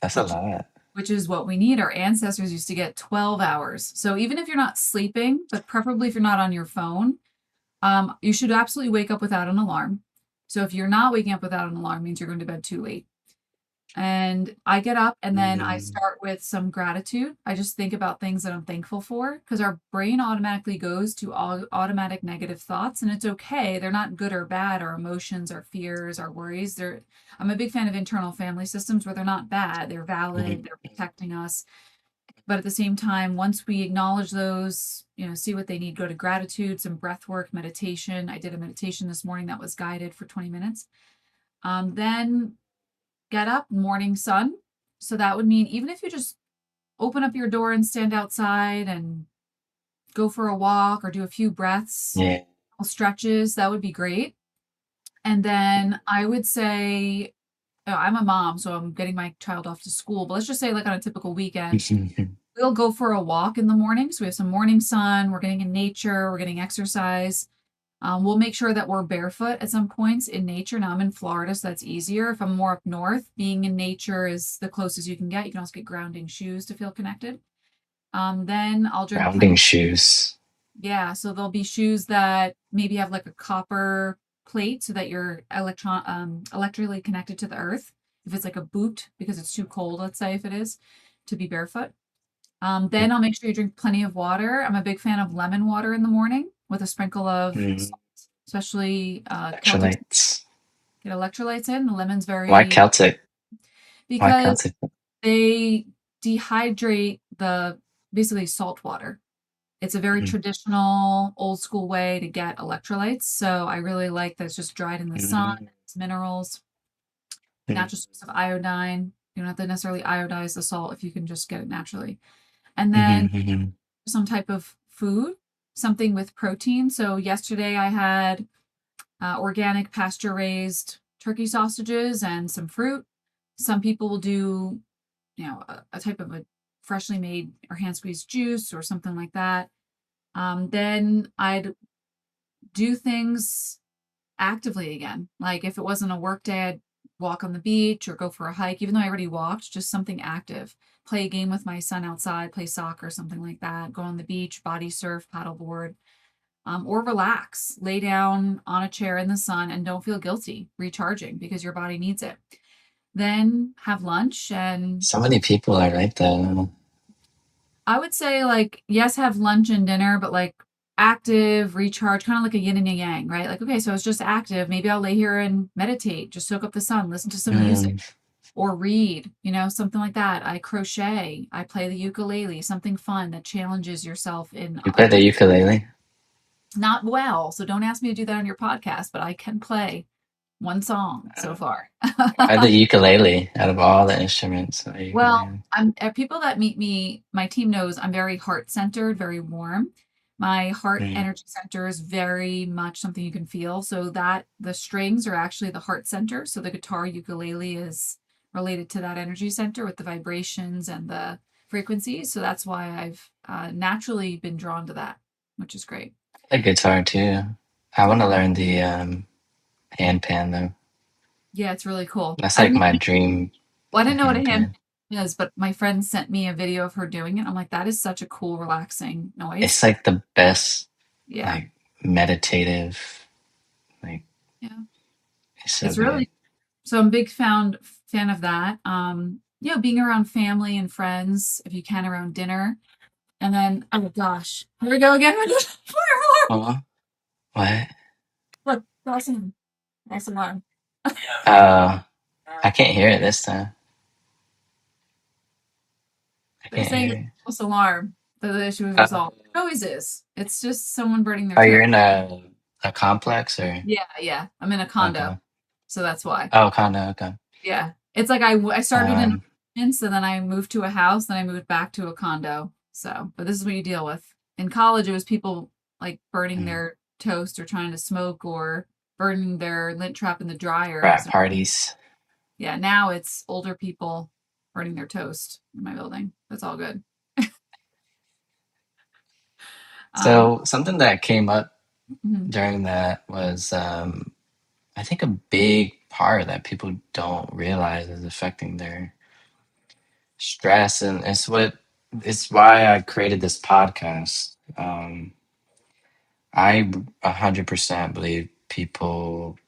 that's a which lot. which is what we need. Our ancestors used to get 12 hours. So even if you're not sleeping, but preferably if you're not on your phone, you should absolutely wake up without an alarm. So if you're not waking up without an alarm, it means you're going to bed too late. And I get up and then I Mm, start with some gratitude. I just think about things that I'm thankful for because our brain automatically goes to automatic negative thoughts, and it's okay. They're not good or bad. Our emotions, our fears, our worries. I'm a big fan of internal family systems where they're not bad. They're valid. mhm. They're protecting us. But at the same time, once we acknowledge those, see what they need, go to gratitude, some breath work, meditation. I did a meditation this morning that was guided for 20 minutes. Then get up, morning sun. So that would mean even if you just open up your door and stand outside and go for a walk or do a few breaths, Yeah. stretches, that would be great. And then I would say, I'm a mom, so I'm getting my child off to school, but let's just say, like on a typical weekend, we'll go for a walk in the morning. So we have some morning sun, we're getting in nature, we're getting exercise. We'll make sure that we're barefoot at some points in nature. Now I'm in Florida, so that's easier. If I'm more up north, being in nature is the closest you can get. You can also get grounding shoes to feel connected. Then I'll drink plenty. Grounding shoes. Yeah, so there'll be shoes that maybe have like a copper plate so that you're electrically connected to the earth. If it's like a boot because it's too cold, let's say if it is, to be barefoot. Then I'll make sure you drink plenty of water. I'm a big fan of lemon water in the morning with a sprinkle of Mm, salt, especially Celtic. electrolytes. Get electrolytes in. The lemon's Why very Celtic? Why because Celtic? they dehydrate the basically salt water. It's a very Mm, traditional, old school way to get electrolytes. So I really like that it's just dried in the sun. mm, It's minerals, mm, natural source of iodine. You don't have to necessarily iodize the salt if you can just get it naturally. And then mhm, mhm, some type of food, something with protein. So yesterday I had organic pasture raised turkey sausages and some fruit. Some people will do, a type of a freshly made or hand squeezed juice or something like that. Then I'd do things actively again. Like if it wasn't a work day, I'd walk on the beach or go for a hike, even though I already walked, just something active. Play a game with my son outside, play soccer, something like that. Go on the beach, body surf, paddleboard, or relax. Lay down on a chair in the sun and don't feel guilty recharging because your body needs it. Then have lunch and So many people are like that. I would say like yes, have lunch and dinner, but like active, recharge, kind of like a yin and a yang, right? Like, okay, so it's just active. Maybe I'll lay here and meditate, just soak up the sun, listen to some music Mm, or read, something like that. I crochet, I play the ukulele, something fun that challenges yourself in you a play the different ukulele? not well. So don't ask me to do that on your podcast, but I can play one song so far. Why the ukulele out of all the instruments? The Well, ukulele. I'm people that meet me, my team knows I'm very heart centered, very warm. My heart Mm, energy center is very much something you can feel. So that the strings are actually the heart center. So the guitar ukulele is related to that energy center with the vibrations and the frequencies. So that's why I've naturally been drawn to that, which is great. the guitar too. I want to Yeah. learn the handpan though. Yeah, it's really cool. That's I like didn't my dream Well, I didn't know what a hand handpan. is, but my friend sent me a video of her doing it. I'm like, that is such a cool, relaxing It's noise. like the best, Yeah. like meditative. Like Yeah. it's so It's good. really so I'm a big fan of that. Being around family and friends, if you can, around dinner. And then, oh gosh, here we go again. Fire alarm. Oh, what? Look, awesome. Nice alarm. Uh, I can't hear it this time. I They're can't saying it's hear it. a false alarm that the issue is Uh, resolved. It always is. It's just someone burning their are you toast. in a complex or Yeah, yeah. I'm in a condo, okay? so that's why. Oh, condo. Okay. Yeah. It's like I started in Um, apartments, and then I moved to a house, then I moved back to a condo. So, but this is what you deal with. In college, it was people like burning mm, their toast or trying to smoke or burning their lint trap in the dryer. frat So, parties. yeah, now it's older people burning their toast in my building. That's all good. Um, So something that came up mhm, during that was I think a big part that people don't realize is affecting their stress, and it's why I created this podcast. I 100% believe people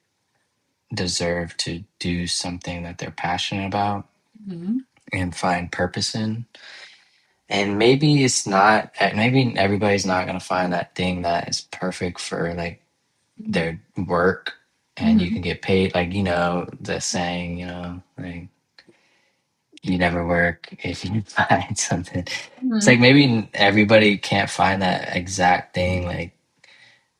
deserve to do something that they're passionate about mhm, and find purpose in. And maybe it's not, maybe everybody's not going to find that thing that is perfect for like mhm, their work and you mhm, can get paid. Like, the saying, like, you never work if you find something. It's mhm, like maybe everybody can't find that exact thing. Like,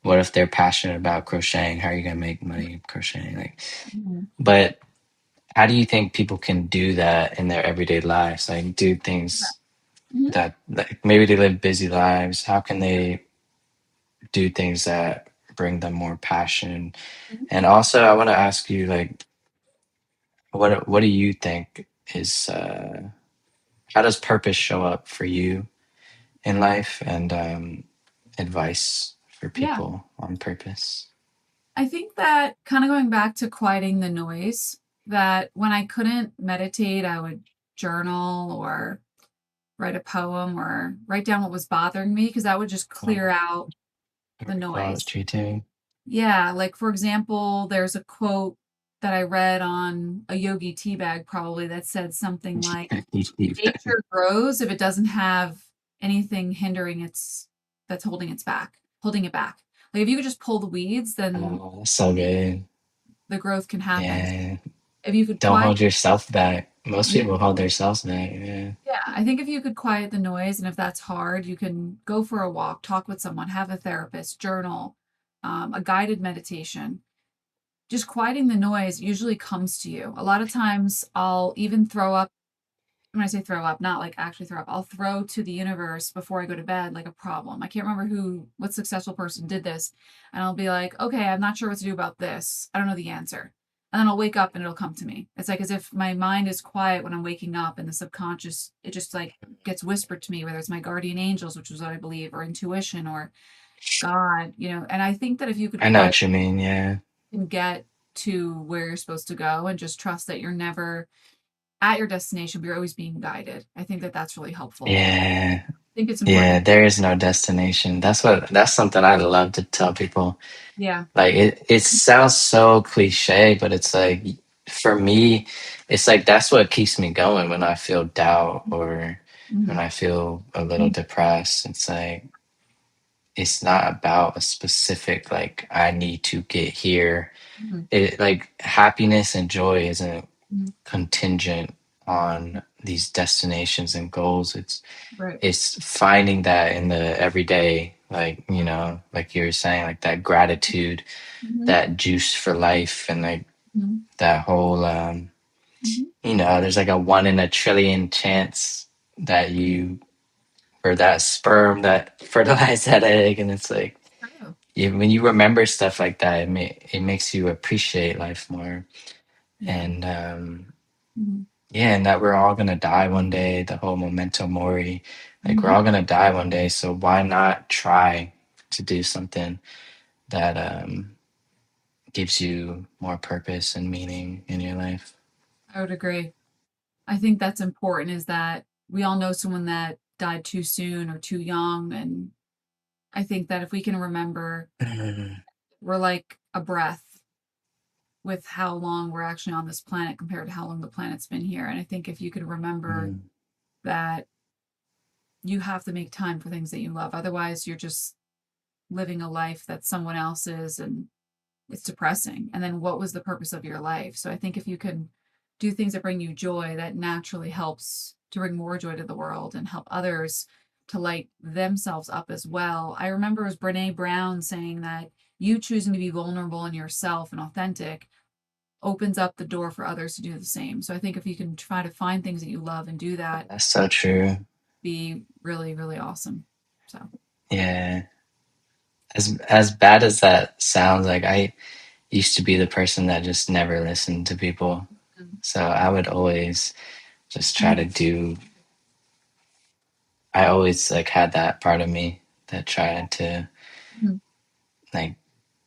what if they're passionate about crocheting? How are you going to make money crocheting? Like, mhm. but how do you think people can do that in their everyday lives? Like, do things Mhm, that, like, maybe they live busy lives. How can they do things that bring them more passion? mhm. And also, I want to ask you, like, what do you think is how does purpose show up for you in life, and advice for Yeah. people on purpose? I think that kind of going back to quieting the noise, that when I couldn't meditate, I would journal or write a poem or write down what was bothering me because that would just clear out the noise. Poetry too. Yeah, like for example, there's a quote that I read on a yogi tea bag probably that said something like nature grows if it doesn't have anything hindering its that's holding it back. Like if you could just pull the weeds, then Oh, that's so good. the growth can happen. Yeah. If you could Don't quiet, hold yourself back. Most yeah, people hold themselves back. Yeah. yeah, I think if you could quiet the noise, and if that's hard, you can go for a walk, talk with someone, have a therapist, journal, a guided meditation. Just quieting the noise usually comes to you. A lot of times I'll even throw up. When I say throw up, not like actually throw up, I'll throw to the universe before I go to bed like a problem. I can't remember what successful person did this. And I'll be like, okay, I'm not sure what to do about this. I don't know the answer. And then I'll wake up and it'll come to me. It's like as if my mind is quiet when I'm waking up and the subconscious, it just like gets whispered to me, whether it's my guardian angels, which is what I believe, or intuition or God, And I think that if you could I know quiet what you mean. Yeah. and get to where you're supposed to go and just trust that you're never at your destination, but you're always being guided. I think that that's really helpful. Yeah. I think it's Yeah. important. There is no destination. That's something I love to tell people. Yeah. Like it sounds so cliche, but it's like for me, it's like that's what keeps me going when I feel doubt or when Mhm. I feel a little depressed. It's like it's not about a specific like I need to get here. Mhm. It like happiness and joy isn't Mhm. contingent on these destinations and goals. Right. It's finding that in the everyday, like, like you were saying, like that gratitude, Mhm. that juice for life, and like Mhm. that whole, Mhm. there's like a 1 in a trillion chance that you, or that sperm that fertilized that egg. And it's like, True. when you remember stuff like that, it makes you appreciate life more. Yeah. And, Mhm. yeah, and that we're all gonna die one day, the whole memento mori. Like we're Mhm. all gonna die one day, so why not try to do something that gives you more purpose and meaning in your life? I would agree. I think that's important is that we all know someone that died too soon or too young. And I think that if we can remember, Mm, we're like a breath with how long we're actually on this planet compared to how long the planet's been here. And I think if you could remember mm. that you have to make time for things that you love. Otherwise, you're just living a life that's someone else's and it's depressing. And then what was the purpose of your life? So I think if you can do things that bring you joy, that naturally helps to bring more joy to the world and help others to light themselves up as well. I remember it was Brene Brown saying that you choosing to be vulnerable in yourself and authentic opens up the door for others to do the same. So I think if you can try to find things that you love and do that, That's so true. be really, really awesome. So, Yeah. As bad as that sounds, like I used to be the person that just never listened to people. mm, So I would always just try mhm, to do. I always like had that part of me that tried to mhm. like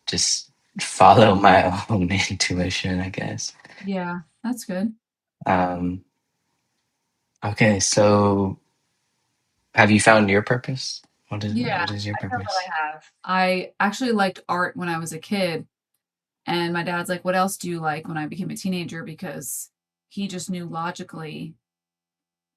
just follow my own intuition, I guess. Yeah, that's good. Um, okay, so have you found your purpose? Yeah, What is your I feel that purpose? I have. I actually liked art when I was a kid, and my dad's like, "What else do you like?" When I became a teenager, because he just knew logically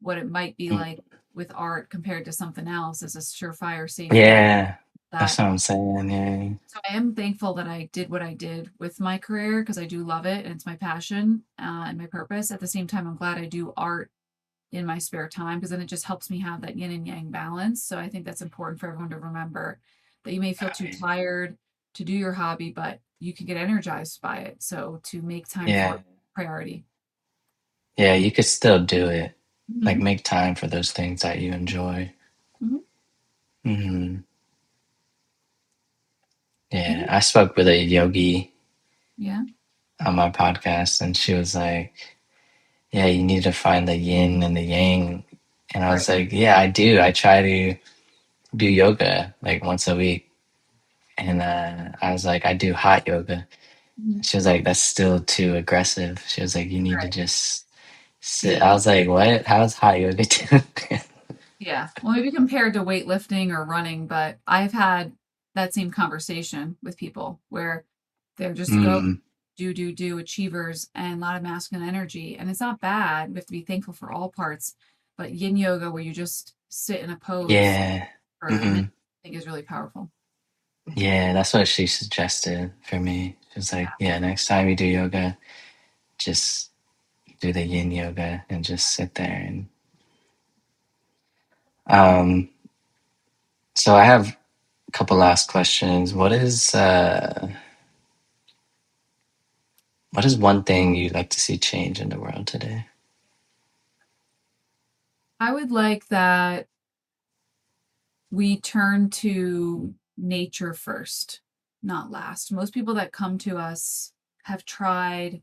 what it might be Mm. like with art compared to something else as a surefire, safe way. Yeah, that's That what I'm saying. Yeah. so I am thankful that I did what I did with my career because I do love it and it's my passion and my purpose. At the same time, I'm glad I do art in my spare time because then it just helps me have that yin and yang balance. So I think that's important for everyone to remember that you may feel too tired to do your hobby, but you can get energized by it. So to make time for Yeah, it, priority. yeah, you could still do it. Like Mhm. make time for those things that you enjoy. Mhm. Hmm. I Yeah, think, I spoke with a yogi yeah, on my podcast, and she was like, "Yeah, you need to find the yin and the yang." And I right. was like, "Yeah, I do. I try to do yoga like once a week." And I was like, "I do hot yoga." Mhm. She was like, "That's still too aggressive." She was like, "You need to Right. just sit." I Feel. was like, "What? How's hot yoga do?" Yeah. Well, maybe compared to weightlifting or running, but I've had that same conversation with people where they're just go, Mm, do achievers and a lot of masculine energy. And it's not bad. We have to be thankful for all parts. But yin yoga, where you just sit in a pose yeah. for a minute, Hmm. I think is really powerful. Yeah, that's what she suggested for me. She was like, Yeah. yeah, next time you do yoga, just do the yin yoga and just sit there. And um, so I have a couple last questions. What is one thing you'd like to see change in the world today? I would like that we turn to nature first, not last. Most people that come to us have tried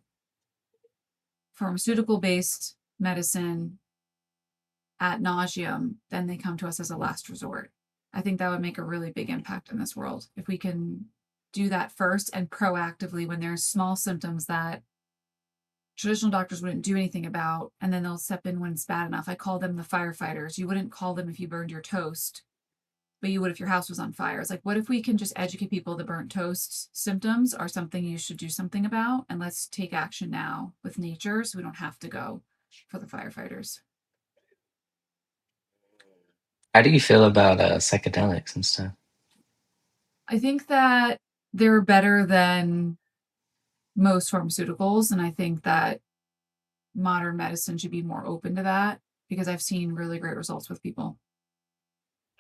pharmaceutical based medicine at nauseum, then they come to us as a last resort. I think that would make a really big impact in this world if we can do that first and proactively when there's small symptoms that traditional doctors wouldn't do anything about, and then they'll step in when it's bad enough. I call them the firefighters. You wouldn't call them if you burned your toast, but you would if your house was on fire. It's like, what if we can just educate people the burnt toast symptoms are something you should do something about, and let's take action now with nature so we don't have to go for the firefighters. How do you feel about psychedelics and stuff? I think that they're better than most pharmaceuticals, and I think that modern medicine should be more open to that because I've seen really great results with people.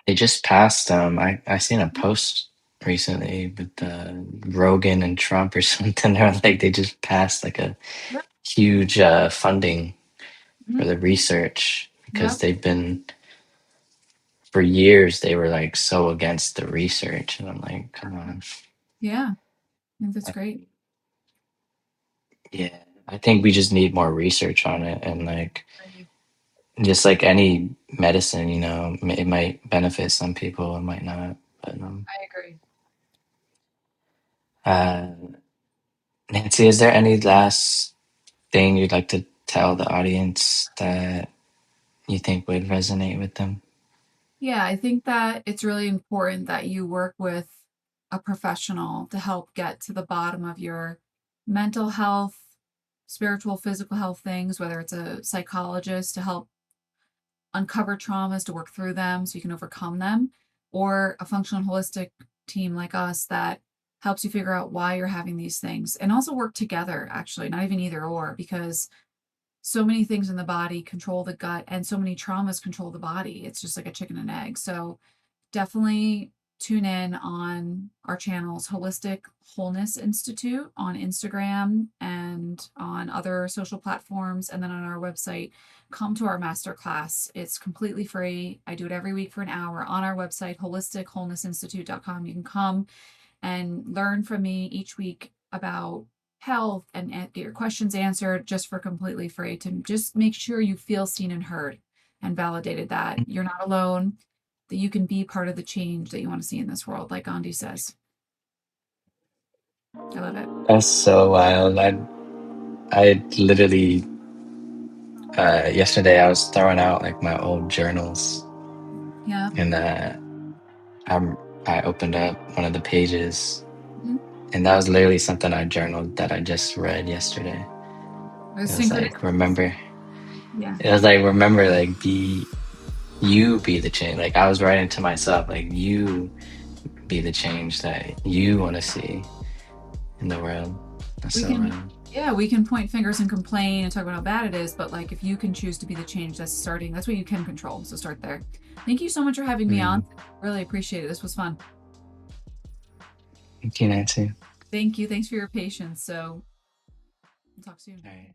They just passed. I seen a post recently with Rogan and Trump or something. They're like they just passed like a Yep. huge funding for Mhm. the research because Yep. they've been for years they were like so against the research, and I'm like, come on. Yeah, I think that's I- great. Yeah, I think we just need more research on it, and like Right. just like any medicine, it might benefit some people, it might not. But I agree. uh, Nancy, is there any last thing you'd like to tell the audience that you think would resonate with them? Yeah, I think that it's really important that you work with a professional to help get to the bottom of your mental health, spiritual, physical health things, whether it's a psychologist to help uncover traumas to work through them so you can overcome them, or a functional holistic team like us that helps you figure out why you're having these things and also work together, actually, not even either or, because so many things in the body control the gut and so many traumas control the body. It's just like a chicken and egg. So definitely tune in on our channels, Holistic Wholeness Institute on Instagram and on other social platforms, and then on our website. Come to our masterclass. It's completely free. I do it every week for an hour on our website, holistichwholeness.institute.com. You can come and learn from me each week about health and get your questions answered just for completely free to just make sure you feel seen and heard and validated that you're not alone, that you can be part of the change that you want to see in this world, like Gandhi says. I love it. That's so wild. I literally yesterday I was throwing out like my old journals, Yeah. and I'm I opened up one of the pages, Mhm. and that was literally something I journaled that I just read yesterday. There's It was like remember. Yeah. It was like remember, like be the change. Like I was writing to myself, like you be the change that you want to see in the world. That's We so can, wild. yeah, we can point fingers and complain and talk about how bad it is, but like if you can choose to be the change that's starting, that's what you can control. So start there. Thank you so much for having me on. Mm. Really appreciate it. This was fun. Thank you, Nancy. Thank you. Thanks for your patience. So we'll talk soon. All right.